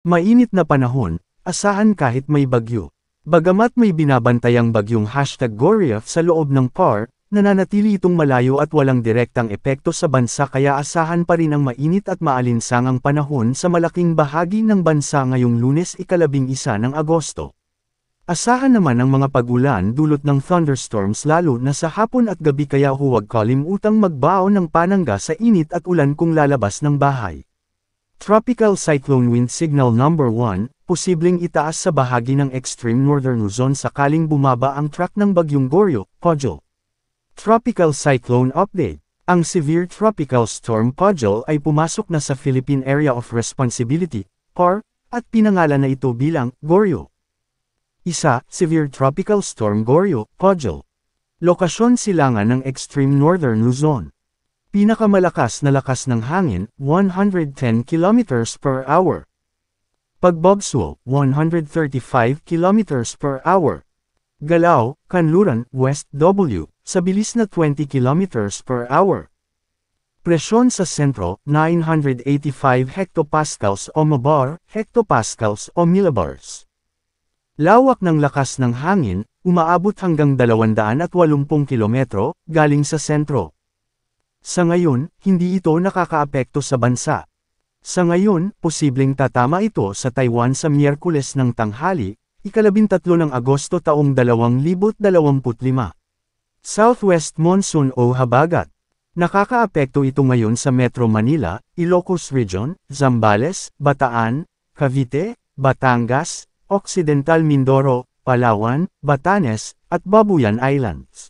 Mainit na panahon, asahan kahit may bagyo. Bagamat may binabantayang bagyong #Goryeo sa loob ng PAR, nananatili itong malayo at walang direktang epekto sa bansa kaya asahan pa rin ang mainit at maalinsangang panahon sa malaking bahagi ng bansa ngayong Lunes 11 ng Agosto. Asahan naman ang mga pag-ulan dulot ng thunderstorms lalo na sa hapon at gabi kaya huwag kalimutang magbaon ng panangga sa init at ulan kung lalabas ng bahay. Tropical Cyclone Wind Signal Number 1, posibleng itaas sa bahagi ng extreme northern Luzon sakaling bumaba ang track ng bagyong Goryeo, Pudgel. Tropical Cyclone Update. Ang Severe Tropical Storm Pudgel ay pumasok na sa Philippine Area of Responsibility, PAR, at pinangalan na ito bilang Goryeo. Severe Tropical Storm Goryeo, Pudgel. Lokasyon silangan ng extreme northern Luzon. Pinakamalakas na lakas ng hangin, 110 km per hour. Pagbagso, 135 km per hour. Galaw, Kanluran, West W, sa bilis na 20 km per hour. Presyon sa sentro, 985 hectopascals o mabar, hectopascals o millibars. Lawak ng lakas ng hangin, umaabot hanggang 280 km, galing sa sentro. Sa ngayon, hindi ito nakakaapekto sa bansa. Sa ngayon, posibleng tatama ito sa Taiwan sa Miyerkules ng tanghali, 13 ng Agosto taong 2025. Southwest Monsoon o Habagat. Nakakaapekto ito ngayon sa Metro Manila, Ilocos Region, Zambales, Bataan, Cavite, Batangas, Occidental Mindoro, Palawan, Batanes, at Babuyan Islands.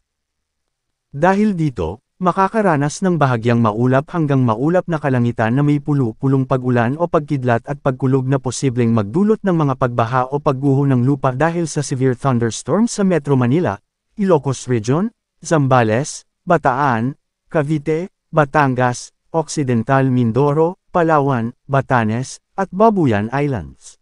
Dahil dito, makakaranas ng bahagyang maulap hanggang maulap na kalangitan na may pulo-pulong pag-ulan o pagkidlat at pagkulog na posibleng magdulot ng mga pagbaha o pagguho ng lupa dahil sa severe thunderstorms sa Metro Manila, Ilocos Region, Zambales, Bataan, Cavite, Batangas, Occidental Mindoro, Palawan, Batanes, at Babuyan Islands.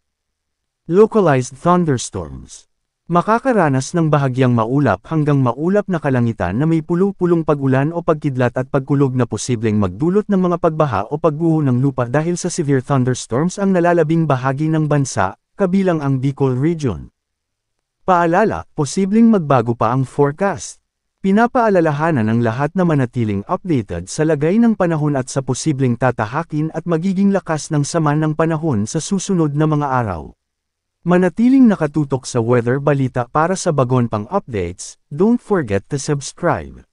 Localized thunderstorms. Makakaranas ng bahagyang maulap hanggang maulap na kalangitan na may pulo-pulong pag-ulan o pagkidlat at pagkulog na posibleng magdulot ng mga pagbaha o pagguho ng lupa dahil sa severe thunderstorms ang nalalabing bahagi ng bansa, kabilang ang Bicol Region. Paalala, posibleng magbago pa ang forecast. Pinapaalalahanan ang lahat na manatiling updated sa lagay ng panahon at sa posibleng tatahakin at magiging lakas ng sama ng panahon sa susunod na mga araw. Manatiling nakatutok sa Weather Balita para sa bagon pang updates, don't forget to subscribe.